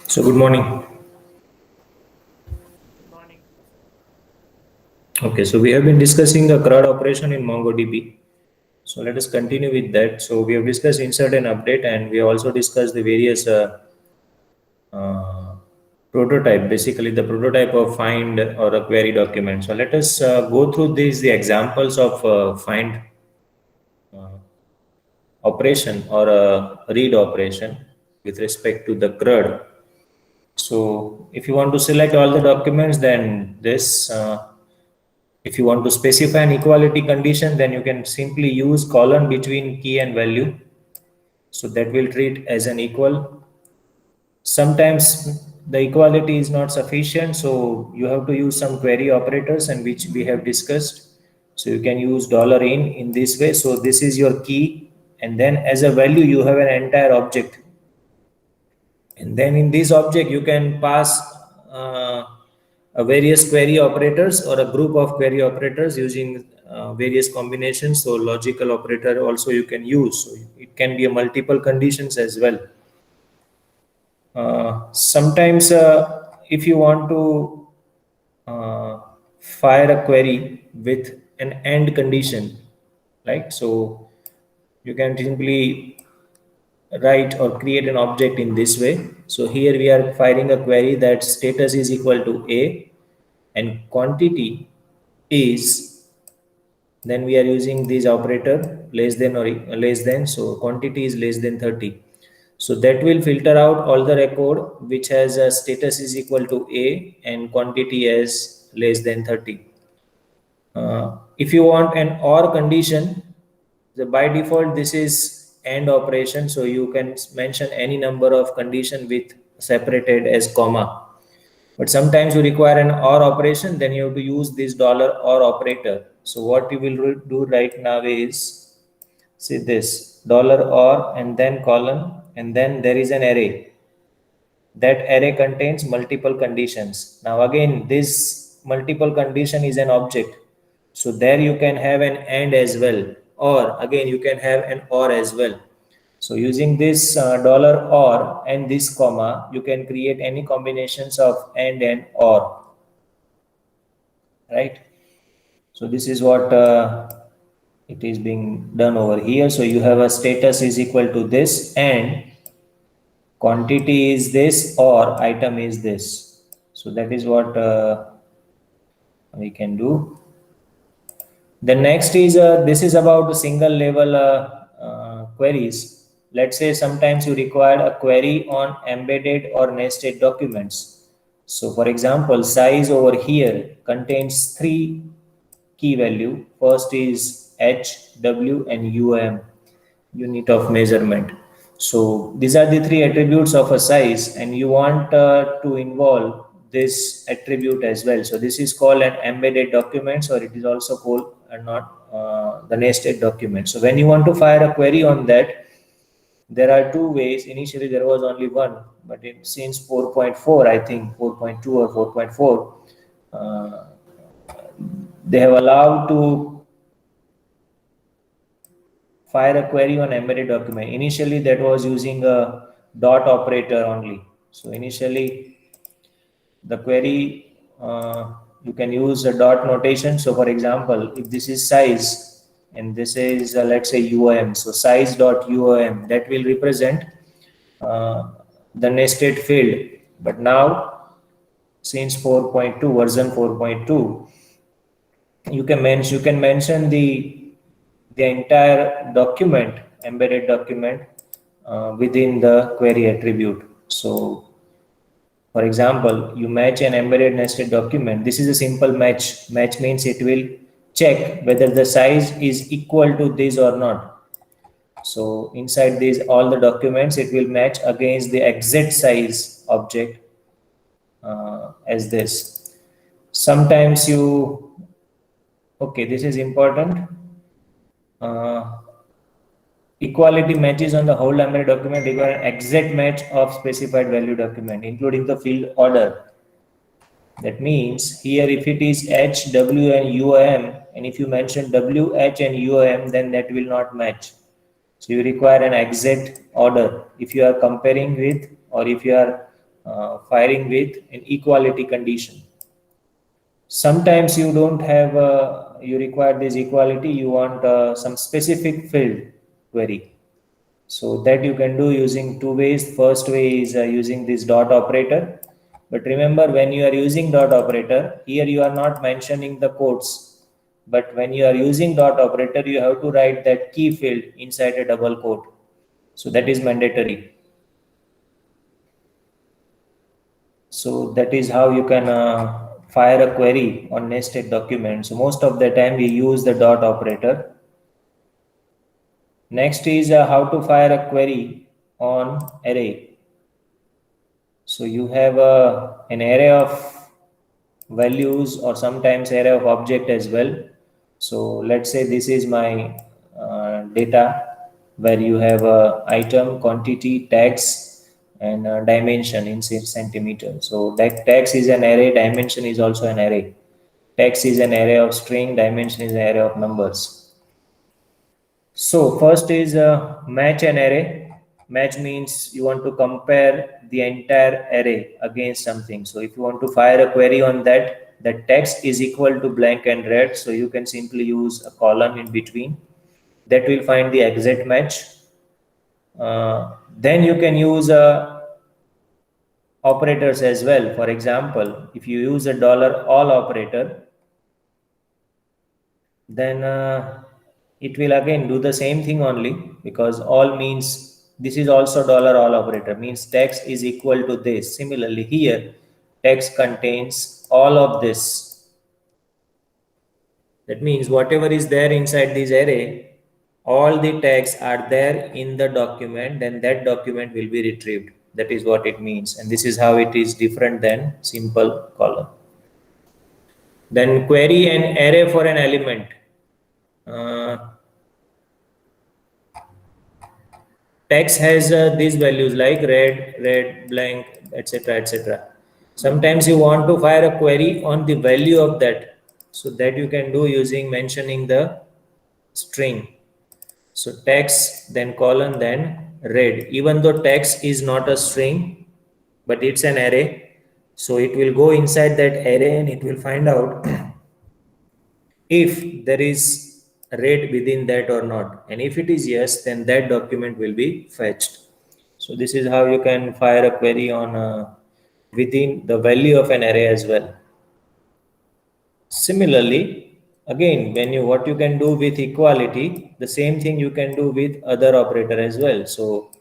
So good morning. Good morning. Okay, so we have been discussing the CRUD operation in MongoDB. So let us continue with that. So we have discussed insert and update, and we have also discussed the various uh, prototype, basically the prototype of find or a query document. So let us go through these the examples of find uh, operation or a read operation with respect to the CRUD. So if you want to select all the documents, then this. If you want to specify an equality condition, then you can simply use colon between key and value. So that will treat as an equal. Sometimes the equality is not sufficient, so you have to use some query operators, and which we have discussed. So you can use $in this way. So this is your key, and then as a value you have an entire object, and then in this object you can pass a various query operators or a group of query operators using various combinations. So logical operator also you can use, so it can be a multiple conditions as well. Sometimes if you want to uh, fire a query with an AND condition, right? So you can simply write or create an object in this way. So here we are firing a query that status is equal to A and quantity is, then we are using this operator less than or less than. So quantity is less than 30. So that will filter out all the record which has a status is equal to A and quantity as less than 30. If you want an OR condition, the by default this is AND operation, so you can mention any number of condition with separated as comma. But sometimes you require an OR operation, then you have to use this $OR operator. So what you will do right now is, see this $OR and then colon, and then there is an array. That array contains multiple conditions. Now again, this multiple condition is an object. So there you can have an AND as well, or again you can have an OR as well. So using this $OR and this comma, you can create any combinations of and OR, right? So this is what it is being done over here. So you have a status is equal to this and quantity is this or item is this. So that is what we can do. The next is this is about the single level queries. Let's say sometimes you require a query on embedded or nested documents. So for example, size over here contains three key value. First is H, W and UM, unit of measurement. So these are the three attributes of a size, and you want to involve this attribute as well. So this is called an embedded documents, or it is also called not the nested document. So when you want to fire a query on that, there are two ways. Initially there was only one, but since 4.4, I think 4.2 or 4.4, they have allowed to fire a query on embedded document. Initially that was using a dot operator only. So initially the query, you can use a dot notation. So for example, if this is size and this is let's say UOM, so size dot UOM, that will represent uh, the nested field. But now since 4.2 version 4.2, you can mention the entire document, embedded document, within the query attribute. So for example, you match an embedded nested document. This is a simple match. Match means it will check whether the size is equal to this or not. So inside these all the documents, it will match against the exact size object as this. Sometimes you, okay, this is important. Uh, Equality matches on the whole embedded document require an exact match of specified value document, including the field order. That means here if it is H, W and UM, and if you mention W, H and UM, then that will not match. So you require an exact order if you are comparing with, or if you are firing with an equality condition. Sometimes you don't have, you require this equality, you want some specific field query. So that you can do using two ways. First way is using this dot operator. But remember, when you are using dot operator, here you are not mentioning the quotes. But when you are using dot operator, you have to write that key field inside a double quote. So that is mandatory. So that is how you can fire a query on nested document. So most of the time we use the dot operator. Next is how to fire a query on array. So you have an array of values or sometimes array of object as well. So let's say this is my data where you have a item, quantity, tags, and dimension in centimeter. So that tags is an array, dimension is also an array. Text is an array of string, dimension is an array of numbers. So first is match an array. Match means you want to compare the entire array against something. So if you want to fire a query on that, the text is equal to blank and red. So you can simply use a colon in between. That will find the exact match. Then you can use operators as well. For example, if you use a $all operator, then it will again do the same thing only, because all means this is also $all operator, means text is equal to this. Similarly here, text contains all of this. That means whatever is there inside this array, all the tags are there in the document, then that document will be retrieved. That is what it means, and this is how it is different than simple column. Then query an array for an element. Text has these values like red, blank, etc., etc. Sometimes you want to fire a query on the value of that, so that you can do using mentioning the string. So text, then colon, then red. Even though text is not a string, but it's an array, so it will go inside that array and it will find out if there is red within that or not, and if it is yes, then that document will be fetched. So this is how you can fire a query on within the value of an array as well. Similarly, again, when you what you can do with equality, the same thing you can do with other operator as well. So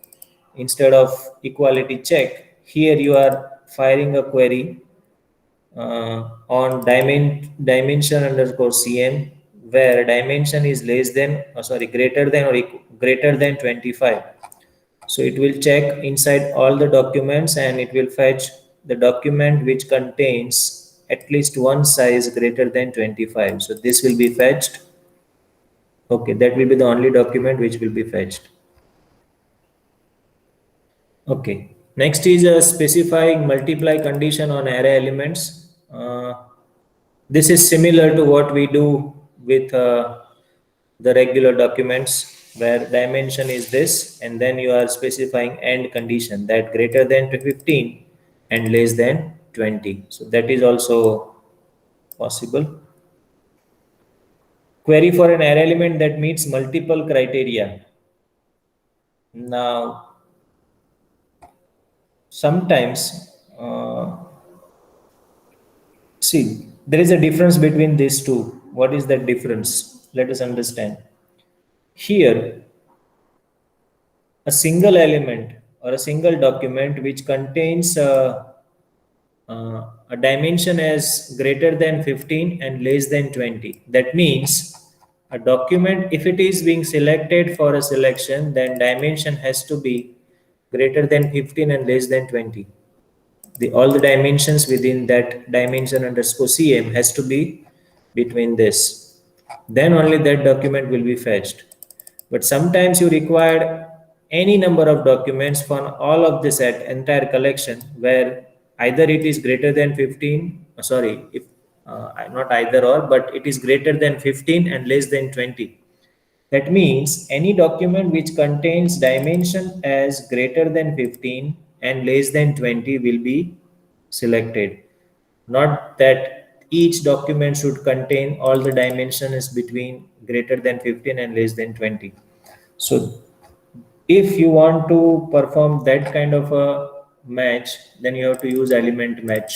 instead of equality check, here you are firing a query on dimension underscore cm, where dimension is less than, greater than or greater than 25. So it will check inside all the documents and it will fetch the document which contains at least one size greater than 25. So this will be fetched. Okay, that will be the only document which will be fetched. Okay, next is specifying multiply condition on array elements. This is similar to what we do with the regular documents, where dimension is this, and then you are specifying end condition that greater than 15 and less than 20. So that is also possible. Query for an array element that meets multiple criteria. Now, sometimes, see, there is a difference between these two. What is that difference? Let us understand. Here, a single element or a single document which contains a dimension as greater than 15 and less than 20. That means a document, if it is being selected for a selection, then dimension has to be greater than 15 and less than 20. All the dimensions within that dimension underscore cm has to be between this. Then only that document will be fetched. But sometimes you require any number of documents for all of this entire collection, where either it is greater than 15, if not either or, but it is greater than 15 and less than 20. That means any document which contains dimension as greater than 15 and less than 20 will be selected. Not that each document should contain all the dimensions between greater than 15 and less than 20. So if you want to perform that kind of a match, then you have to use element match.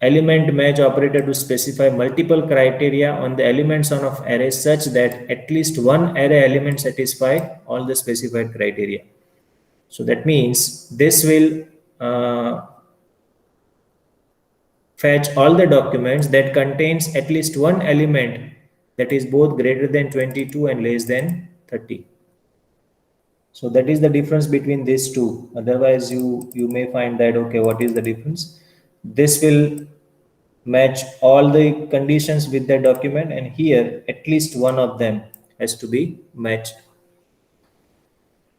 Element match operator to specify multiple criteria on the elements on of array such that at least one array element satisfy all the specified criteria. So that means this will fetch all the documents that contains at least one element that is both greater than 22 and less than 30. So that is the difference between these two. Otherwise, you may find that, okay, what is the difference? This will match all the conditions with the document, and here at least one of them has to be matched.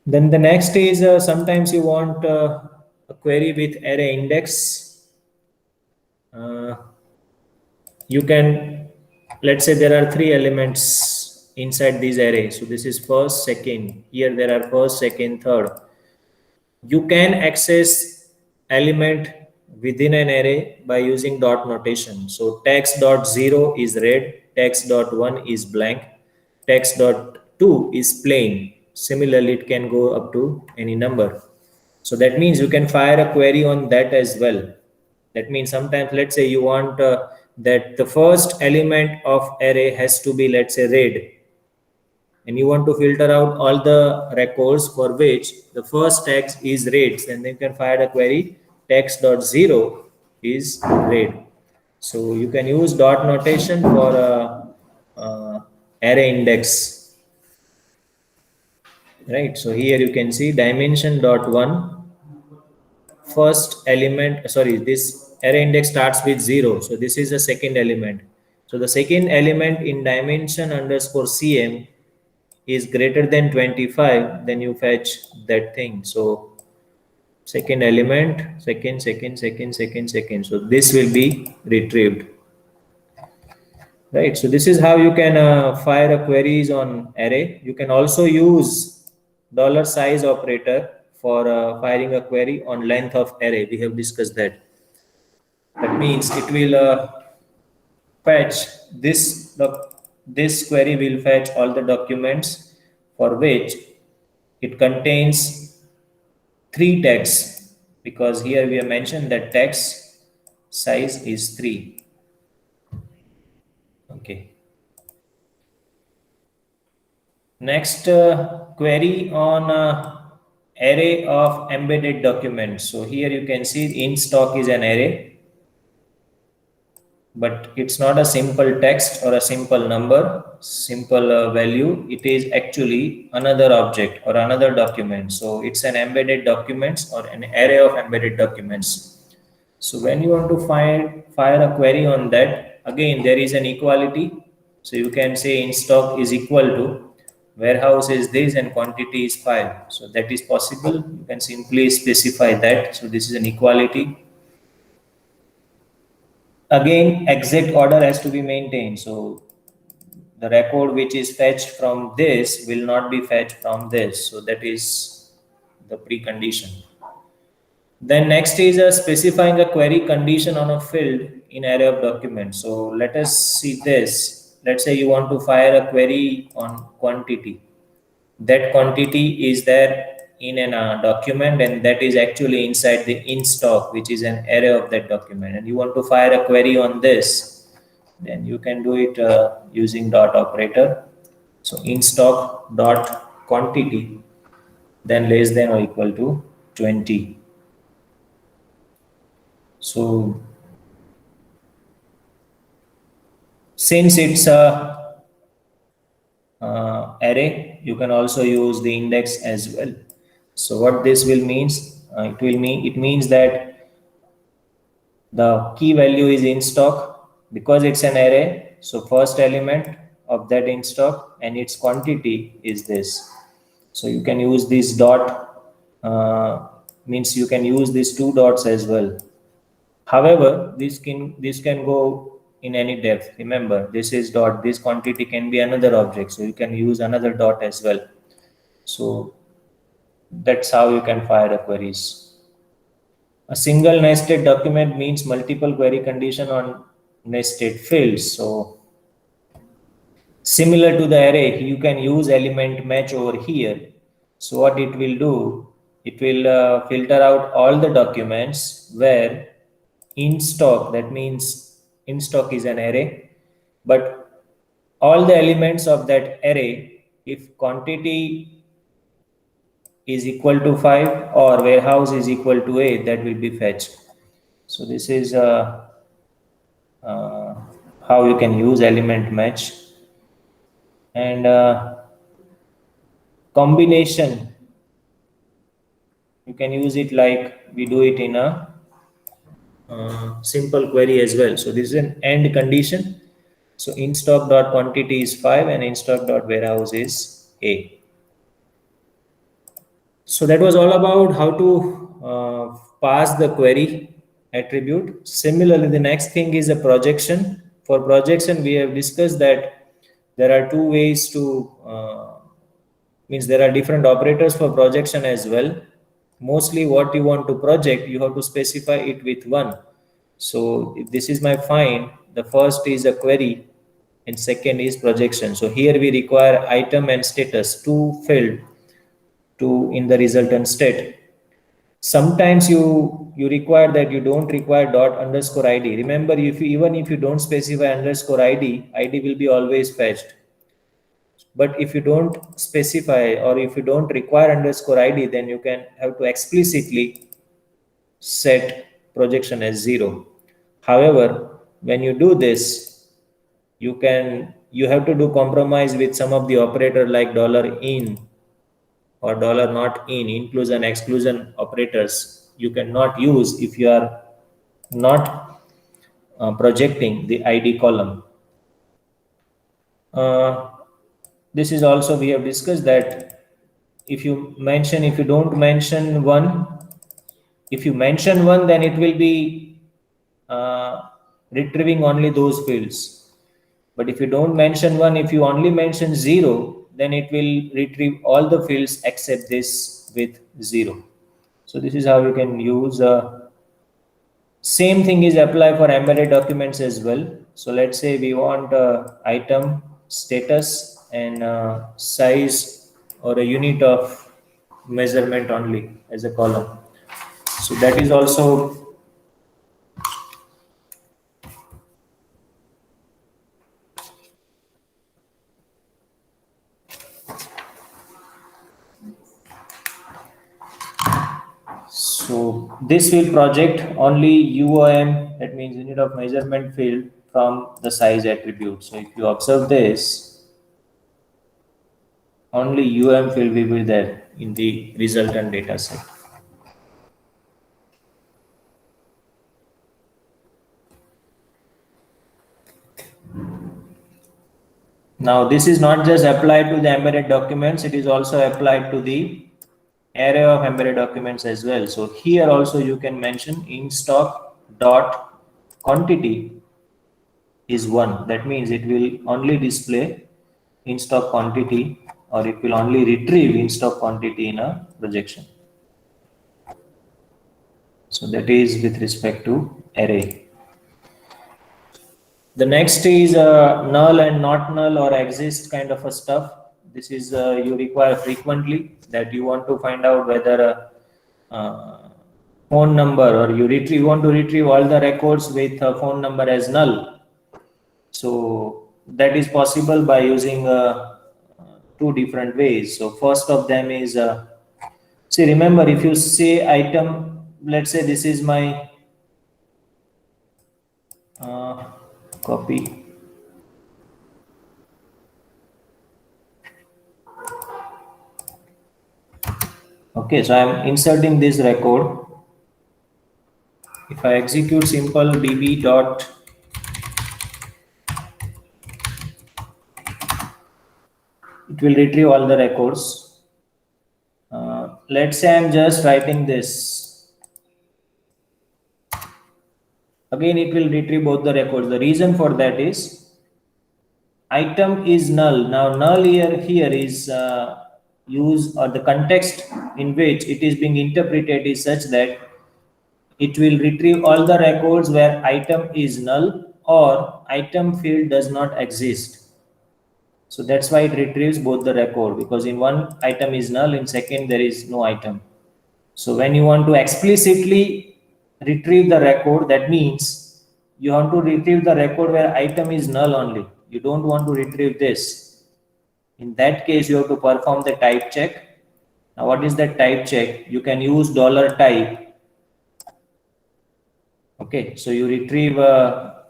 Then the next is sometimes you want a query with array index. You can, let's say there are three elements inside this array. So this is first, second. Here there are first, second, third. You can access element within an array by using dot notation. So text dot 0 is red, text dot 1 is blank, text dot 2 is plain. Similarly, it can go up to any number. So that means you can fire a query on that as well. That means sometimes, let's say you want that the first element of array has to be, let's say, red, and you want to filter out all the records for which the first text is red, and then you can fire a query text dot 0 is red. So you can use dot notation for array index, right? So here you can see dimension dot 1, first element, sorry, this array index starts with 0, so this is the second element. So the second element in dimension underscore cm is greater than 25, then you fetch that thing. So second element, second, so this will be retrieved, right? So this is how you can fire a queries on array. You can also use $size operator for firing a query on length of array. We have discussed that. That means it will fetch this query will fetch all the documents for which it contains three texts, because here we have mentioned that text size is 3. Okay. Next, query on array of embedded documents. So here you can see in stock is an array, but it's not a simple text or a simple number, simple value. It is actually another object or another document. So it's an embedded documents or an array of embedded documents. So when you want to fire a query on that, again there is an equality. So you can say in stock is equal to warehouse is this and quantity is 5. So that is possible. You can simply specify that. So this is an equality. Again, exact order has to be maintained. So the record which is fetched from this will not be fetched from this. So that is the precondition. Then next is specifying a query condition on a field in array of documents. So let us see this. Let's say you want to fire a query on quantity. That quantity is there in a document, and that is actually inside the in stock, which is an array of that document. And you want to fire a query on this, then you can do it using dot operator. So in stock dot quantity, then less than or equal to 20. So since it's a array, you can also use the index as well. So what this will means, it means that the key value is in stock because it's an array. So first element of that in stock and its quantity is this. So you can use this dot, means you can use these two dots as well. However, this can go in any depth. Remember, this is dot, this quantity can be another object. So you can use another dot as well. So That's how you can fire the queries. A single nested document means multiple query condition on nested fields. So similar to the array, you can use element match over here. So what it will do, it will filter out all the documents where in stock, that means in stock is an array, but all the elements of that array, if quantity is equal to 5 or warehouse is equal to 8, that will be fetched. So this is uh, how you can use element match. And combination, you can use it like we do it in a simple query as well. So this is an AND condition. So in stock dot quantity is 5 and in stock dot warehouse is A. So that was all about how to pass the query attribute. Similarly, the next thing is a projection. For projection, we have discussed that there are two ways to means there are different operators for projection as well. Mostly what you want to project, you have to specify it with one. So if this is my find, the first is a query and second is projection. So here we require item and status, two field to in the resultant state. Sometimes you require that you don't require dot underscore id. Remember, if you, even if you don't specify underscore id will be always fetched. But if you don't specify or if you don't require underscore id, then you can have to explicitly set projection as 0. However, when you do this, you have to do compromise with some of the operator like $in or $not in, inclusion exclusion operators you cannot use if you are not projecting the id column. uh, this is also we have discussed that if you don't mention one, if you mention one, then it will be retrieving only those fields. But if you don't mention one, if you only mention 0, then it will retrieve all the fields except this with 0. So this is how you can use. Same thing is apply for embedded documents as well. So let's say we want item, status, and size or a unit of measurement only as a column. So that is also so this will project only UOM, that means unit of measurement field from the size attribute. So if you observe this, only UM field will be there in the resultant data set. Now this is not just applied to the embedded documents, it is also applied to the array of embedded documents as well. So here also you can mention in stock dot quantity is 1. That means it will only display in stock quantity or it will only retrieve in stock quantity in a projection. So that is with respect to array. The next is null and not null or exist kind of a stuff. This is you require frequently that you want to find out whether a phone number or you want to retrieve all the records with a phone number as null. So that is possible by using two different ways. So first of them is, see, remember if you say item, let's say this is my copy. Okay, so I am inserting this record. If I execute simple db dot it will retrieve all the records. Let's say I'm just writing this. Again, it will retrieve both the records. The reason for that is item is null. Now null here is use or the context in which it is being interpreted is such that it will retrieve all the records where item is null or item field does not exist. So that's why it retrieves both the record, because in one item is null, in second there is no item. So when you want to explicitly retrieve the record, that means you want to retrieve the record where item is null only. You don't want to retrieve this. In that case, you have to perform the type check. Now, what is that type check? You can use $type. Okay, so you retrieve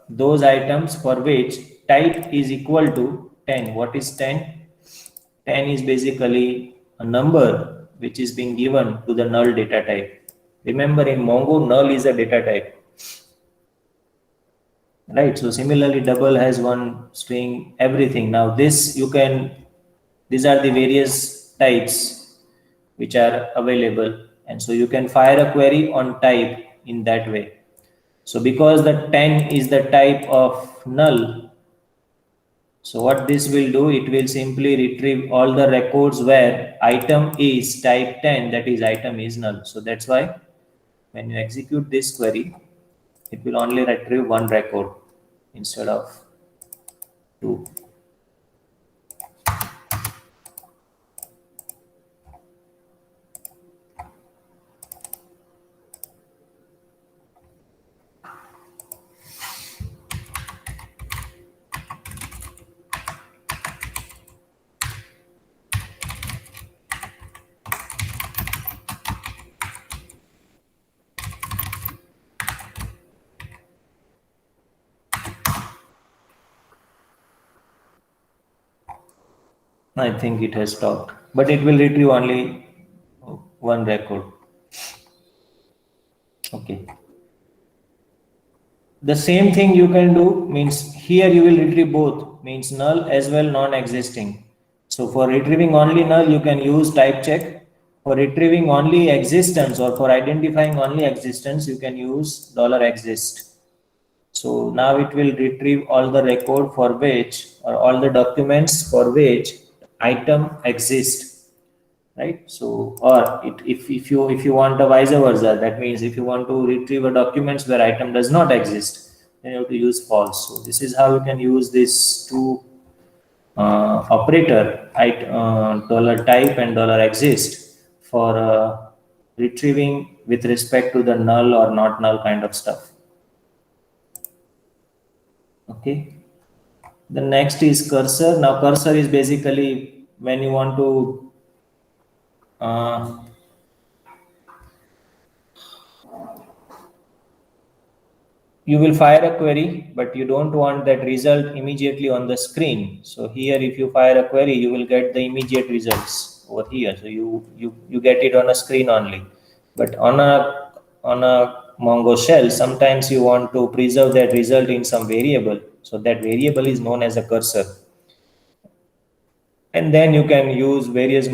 those items for which type is equal to 10. What is 10? 10 is basically a number which is being given to the null data type. Remember, in Mongo, null is a data type. Right, so similarly, double has one string, everything. Now this you can, these are the various types which are available. And so you can fire a query on type in that way. So because the 10 is the type of null, so what this will do, it will simply retrieve all the records where item is type 10, that is item is null. So that's why when you execute this query, it will only retrieve one record instead of two. I think it has stopped, but it will retrieve only one record. Okay. The same thing you can do, means here you will retrieve both, means null as well non-existing. So for retrieving only null, you can use type check. For retrieving only existence or for identifying only existence, you can use $exist. So now it will retrieve all the record for which, or all the documents for which item exists, right? So, or if you want a vice versa, that means if you want to retrieve a documents where item does not exist, then you have to use false. So this is how you can use this two operator, $type and $exist for retrieving with respect to the null or not null kind of stuff. Okay. The next is cursor. Now cursor is basically when you want to you will fire a query, but you don't want that result immediately on the screen. So here, if you fire a query, you will get the immediate results over here. So you get it on a screen only. But on a Mongo shell, sometimes you want to preserve that result in some variable. So that variable is known as a cursor. And then you can use various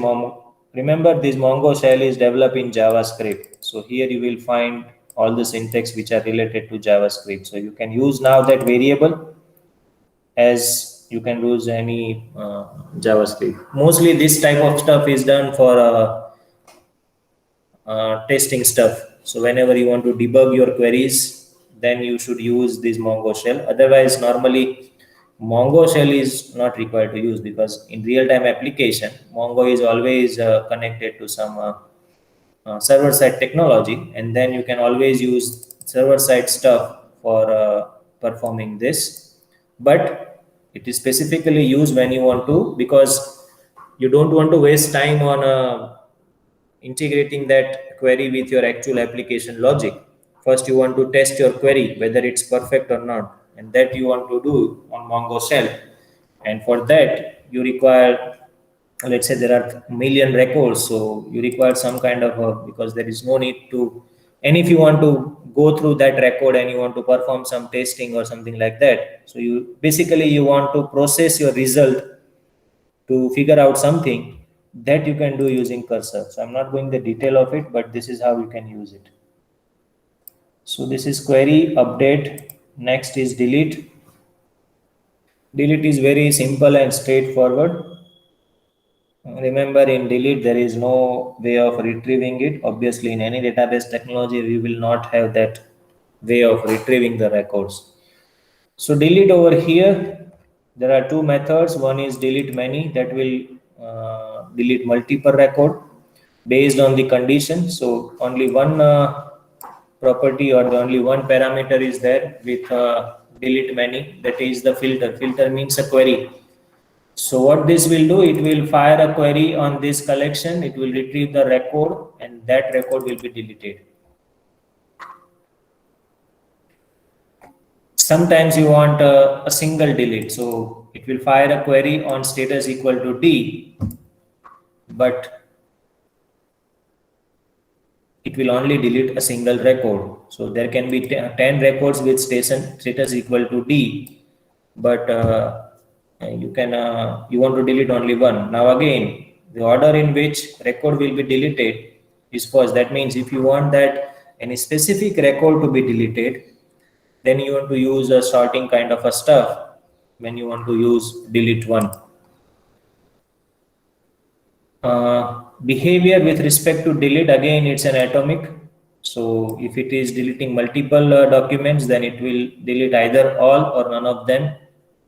remember, this Mongo shell is developed in JavaScript. So here you will find all the syntax which are related to JavaScript. So you can use now that variable as you can use any JavaScript. Mostly this type of stuff is done for testing stuff. So whenever you want to debug your queries, then you should use this Mongo shell. Otherwise, normally Mongo shell is not required to use, because in real-time application, Mongo is always connected to some server-side technology, and then you can always use server-side stuff for performing this. But it is specifically used when you want to, because you don't want to waste time on integrating that query with your actual application logic. First, you want to test your query whether it's perfect or not, and that you want to do on Mongo shell. And for that, you require, let's say there are a million records, so you require some kind of because there is no need to, and if you want to go through that record and you want to perform some testing or something like that, so you basically you want to process your result to figure out something, that you can do using cursor. So I'm not going the detail of it, but this is how you can use it. So this is query, update. Next is delete. Delete is very simple and straightforward. Remember, in delete, there is no way of retrieving it. Obviously, in any database technology, we will not have that way of retrieving the records. So delete over here, there are two methods. One is delete many, that will delete multiple record based on the condition. So only one property or the only one parameter is there with delete many, that is the filter. Filter means a query. So what this will do, it will fire a query on this collection, it will retrieve the record and that record will be deleted. Sometimes you want a single delete, so it will fire a query on status equal to D, but it will only delete a single record. So there can be 10 records with status equal to D, but you want to delete only one. Now again, the order in which record will be deleted is first. That means if you want that any specific record to be deleted, then you want to use a sorting kind of a stuff when you want to use delete one. Behavior with respect to delete, again it's an atomic. So if it is deleting multiple documents, then it will delete either all or none of them.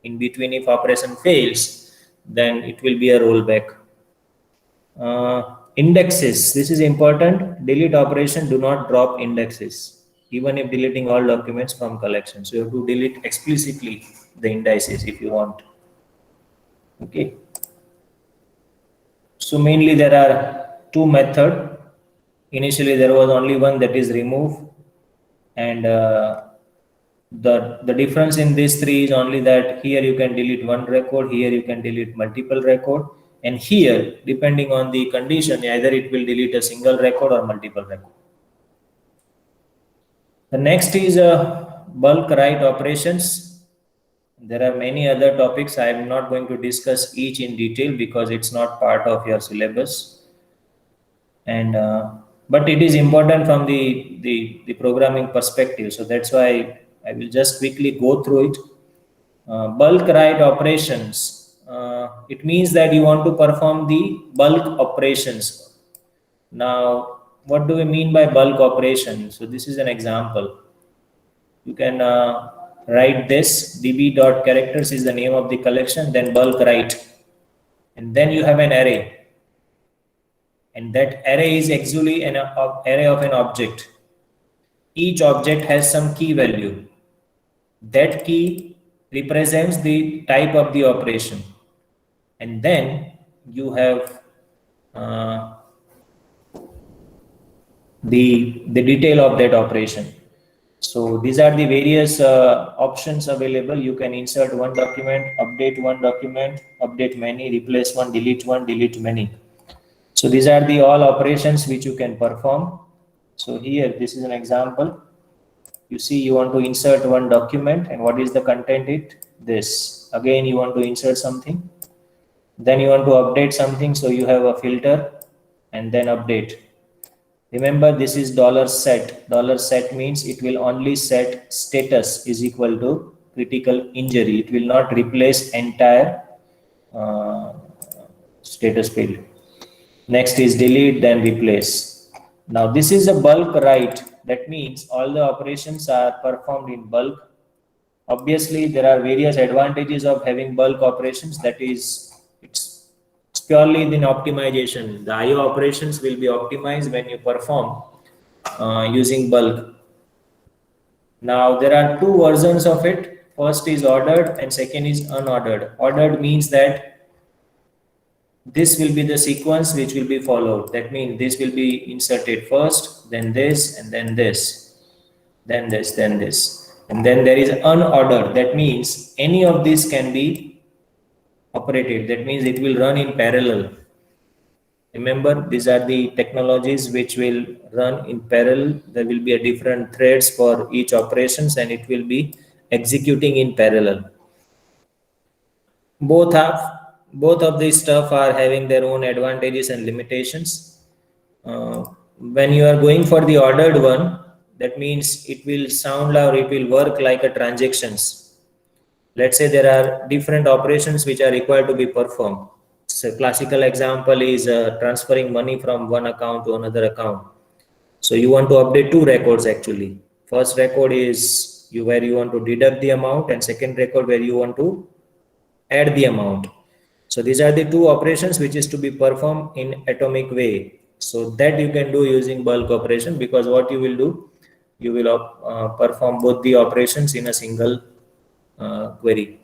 In between, if operation fails, then it will be a rollback. Indexes, this is important. Delete operation do not drop indexes, even if deleting all documents from collection. So you have to delete explicitly the indices if you want. Okay. So mainly there are two methods. Initially there was only one, that is remove, and the difference in these three is only that here you can delete one record, here you can delete multiple record, and here depending on the condition either it will delete a single record or multiple record. The next is bulk write operations. There are many other topics. I am not going to discuss each in detail because it's not part of your syllabus, and but it is important from the programming perspective. So that's why I will just quickly go through it. Bulk write operations. It means that you want to perform the bulk operations. Now, what do we mean by bulk operation? So this is an example. You can write this db.characters is the name of the collection, then bulk write, and then you have an array. And that array is actually an array of an object. Each object has some key value. That key represents the type of the operation. And then you have the detail of that operation. So these are the various options available. You can insert one document, update many, replace one, delete many. So these are the all operations which you can perform. So here, this is an example. You see, you want to insert one document, and what is the content? This. Again, you want to insert something. Then you want to update something. So you have a filter and then update. Remember, this is $set. $set means it will only set status is equal to critical injury. It will not replace entire status field. Next is delete, then replace. Now this is a bulk write. That means all the operations are performed in bulk. Obviously, there are various advantages of having bulk operations. That is, it's purely in optimization. The IO operations will be optimized when you perform using bulk. Now there are two versions of it. First is ordered and second is unordered. Ordered means that this will be the sequence which will be followed. That means this will be inserted first, then this, and then this, then this, then this. And then there is unordered. That means any of these can be operated. That means it will run in parallel. Remember, these are the technologies which will run in parallel. There will be a different threads for each operations and it will be executing in parallel. Both of these stuff are having their own advantages and limitations. When you are going for the ordered one, that means it will sound or it will work like a transactions. Let's say there are different operations which are required to be performed. So classical example is transferring money from one account to another account. So you want to update two records actually. First record is where you want to deduct the amount, and second record where you want to add the amount. So these are the two operations which is to be performed in atomic way. So that you can do using bulk operation, because what you will do, you will perform both the operations in a single query.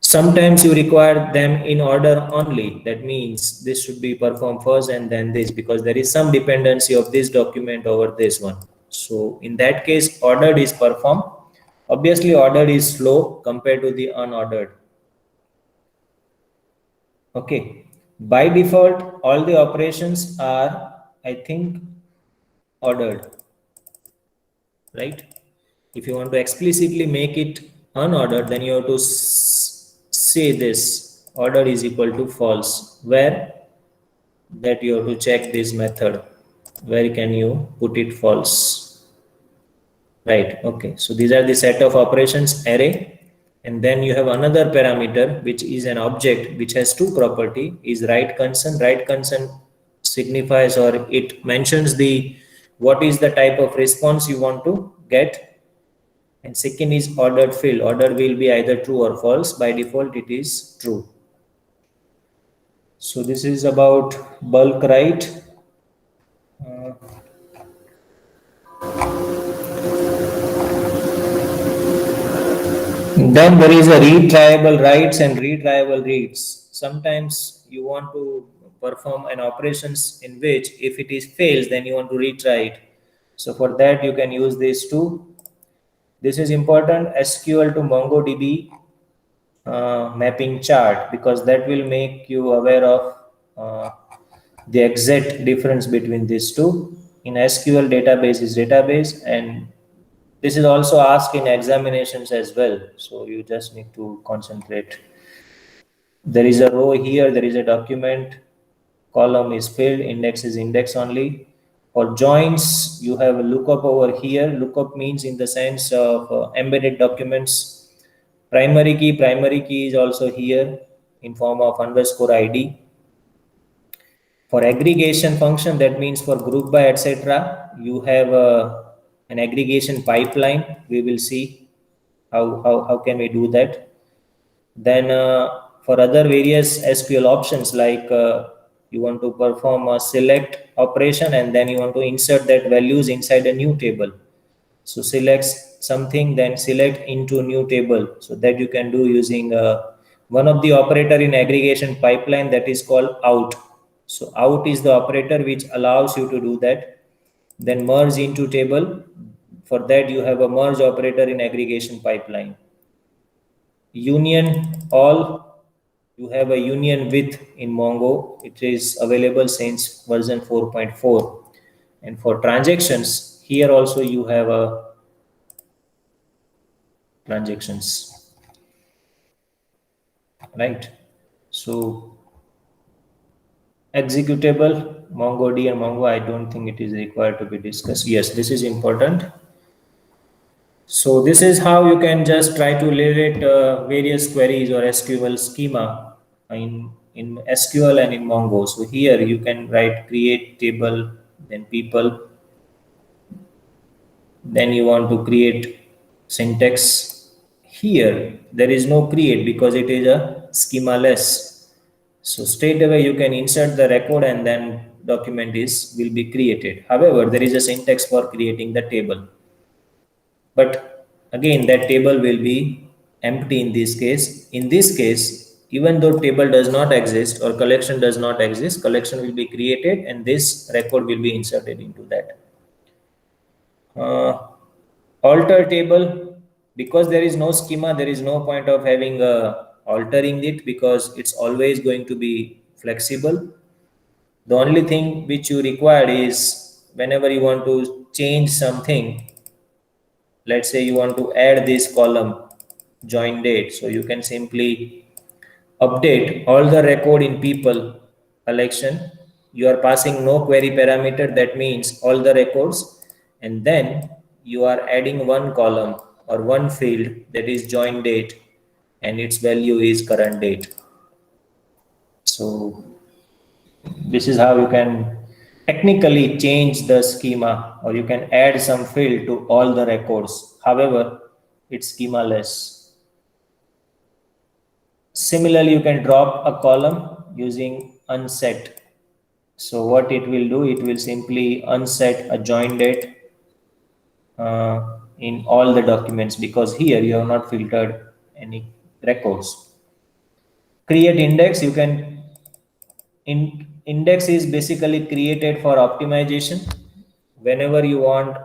Sometimes you require them in order only. That means this should be performed first and then this, because there is some dependency of this document over this one. So in that case, ordered is performed. Obviously, ordered is slow compared to the unordered. Okay. By default, all the operations are, I think, ordered, right? If you want to explicitly make it unordered, then you have to say this order is equal to false, where that you have to check this method, where can you put it false, right? Okay, so these are the set of operations array, and then you have another parameter which is an object which has two property, is write concern. Write concern signifies, or it mentions the what is the type of response you want to get, and second is ordered field. Order will be either true or false. By default it is true. So this is about bulk write. Then there is a retriable writes and retriable reads. Sometimes you want to perform an operations in which if it is fails, then you want to retry it. So for that you can use these two. This is important, SQL to MongoDB mapping chart, because that will make you aware of the exact difference between these two. In SQL, database is database, and this is also asked in examinations as well. So you just need to concentrate. There is a row here, there is a document, column is filled, index is index only. For joins, you have a lookup over here. Lookup means in the sense of embedded documents. Primary key is also here in form of underscore ID. For aggregation function, that means for group by etc., you have an aggregation pipeline. We will see how can we do that. Then for other various SQL options, like you want to perform a select operation and then you want to insert that values inside a new table. So select something, then select into new table. So that you can do using one of the operator in aggregation pipeline, that is called out. So out is the operator which allows you to do that. Then merge into table. For that you have a merge operator in aggregation pipeline. Union all, you have a union with in Mongo. It is available since version 4.4. And for transactions, here also you have a transactions, right? So executable, MongoD and Mongo, I don't think it is required to be discussed. Yes, this is important. So this is how you can just try to relate various queries or SQL schema in SQL and in Mongo. So here you can write create table, then people, then you want to create syntax. Here there is no create because it is a schema less. So straight away you can insert the record and then document will be created. However, there is a syntax for creating the table. But again, that table will be empty in this case. In this case, even though table does not exist or collection does not exist, collection will be created and this record will be inserted into that. Alter table, because there is no schema, there is no point of having altering it, because it's always going to be flexible. The only thing which you require is whenever you want to change something, let's say you want to add this column join date, so you can simply update all the record in people collection. You are passing no query parameter, that means all the records, and then you are adding one column or one field, that is join date, and its value is current date. So this is how you can technically change the schema, or you can add some field to all the records. However, it's schema-less. Similarly, you can drop a column using unset. So what it will do, it will simply unset a join date in all the documents, because here you have not filtered any records. Create index, you can index is basically created for optimization. Whenever you want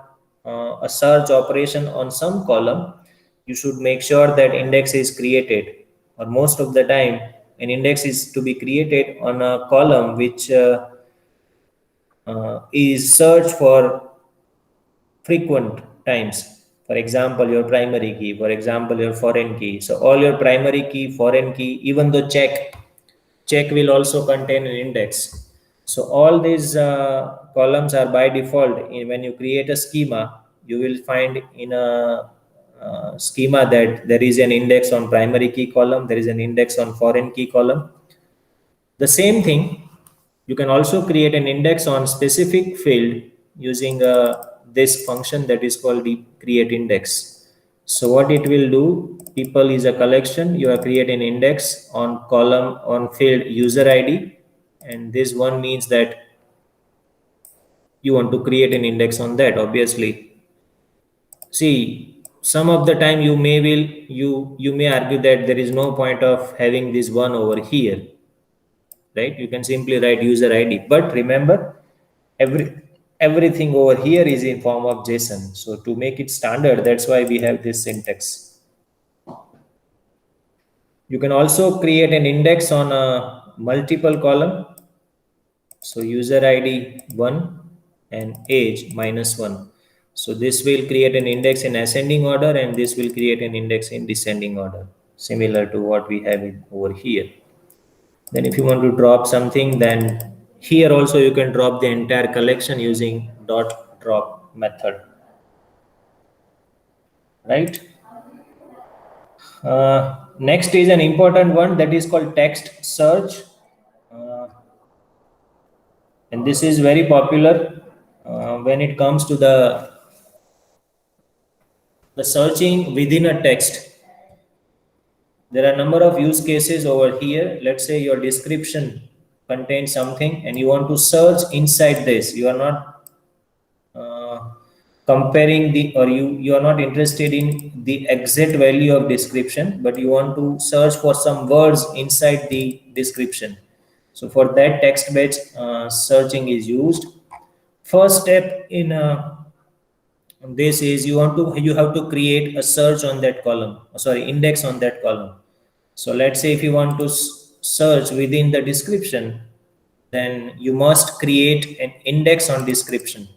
a search operation on some column, you should make sure that index is created, or most of the time an index is to be created on a column which is searched for frequent times. For example, your primary key, for example, your foreign key. So all your primary key, foreign key, even though check will also contain an index. So all these columns are by default. When you create a schema, you will find in a schema that there is an index on primary key column, there is an index on foreign key column. The same thing, you can also create an index on specific field using this function that is called the create index. So what it will do, people is a collection, you are creating index on column on field user ID, and this one means that you want to create an index on that. Obviously, see, some of the time you may argue that there is no point of having this one over here, right? You can simply write user ID, but remember, everything over here is in form of JSON. So to make it standard, that's why we have this syntax. You can also create an index on a multiple column. So user ID 1 and age -1. So this will create an index in ascending order, and this will create an index in descending order, similar to what we have over here. Then if you want to drop something, then here also you can drop the entire collection using dot drop method, right? Next is an important one that is called text search. And this is very popular when it comes to the searching within a text. There are a number of use cases over here. Let's say your description contains something and you want to search inside this. You are not comparing the, or you are not interested in the exact value of description, but you want to search for some words inside the description. So for that, text based searching is used. First step in this is you have to create a search on that column, sorry, index on that column. So let's say if you want to search within the description, then you must create an index on description,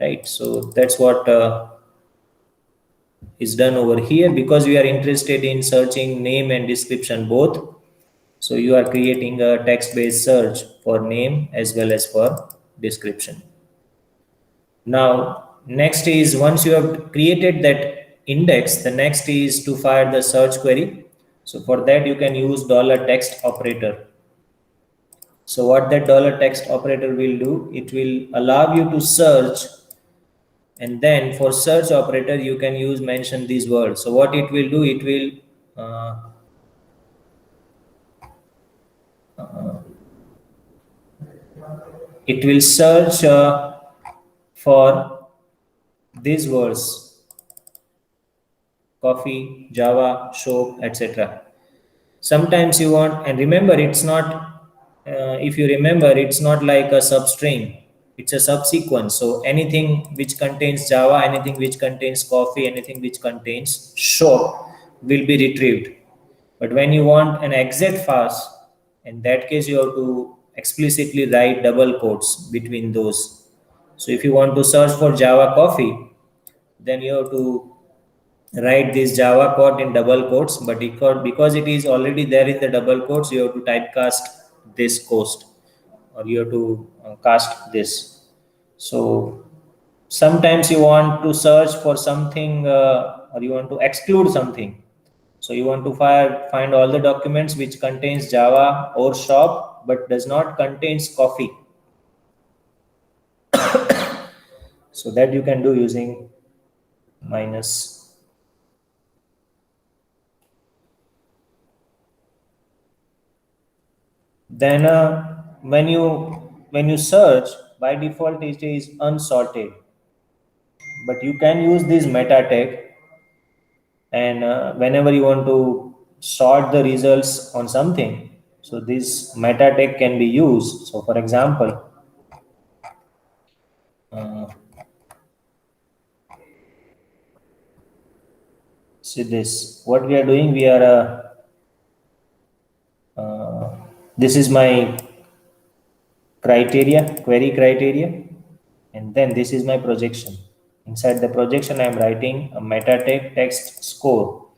right? So that's what is done over here, because we are interested in searching name and description both. So you are creating a text-based search for name as well as for description. Now, next is, once you have created that index, the next is to fire the search query. So for that, you can use $text operator. So what that $text operator will do, it will allow you to search, and then for search operator, you can use mention these words. So what it will do, it will search for these words: coffee, Java, soap, etc. Sometimes you want, and remember, it's not, if you remember, it's not like a substring, it's a subsequence. So anything which contains Java, anything which contains coffee, anything which contains soap will be retrieved. But when you want an exit fast, in that case, you have to explicitly write double quotes between those. So if you want to search for Java coffee, then you have to write this Java code in double quotes, but because it is already there in the double quotes, you have to typecast this cost, or you have to cast this. So sometimes you want to search for something, or you want to exclude something. So you want to find all the documents which contains Java or shop but does not contains coffee. So that you can do using minus. Then when you search, by default it is unsorted, but you can use this meta tag, and whenever you want to sort the results on something, so this meta tag can be used. So for example, uh, see this, what we are doing, we are this is my criteria, query criteria, and then this is my projection. Inside the projection I am writing a meta tag text score,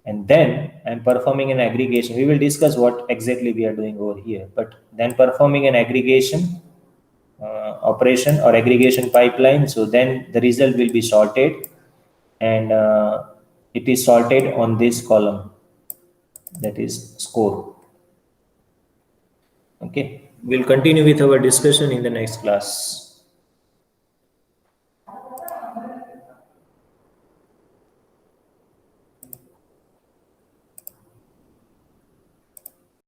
and then I'm performing an aggregation. We will discuss what exactly we are doing over here, but then performing an aggregation operation or aggregation pipeline. So then the result will be sorted, and it is sorted on this column, that is score. Okay, we'll continue with our discussion in the next class.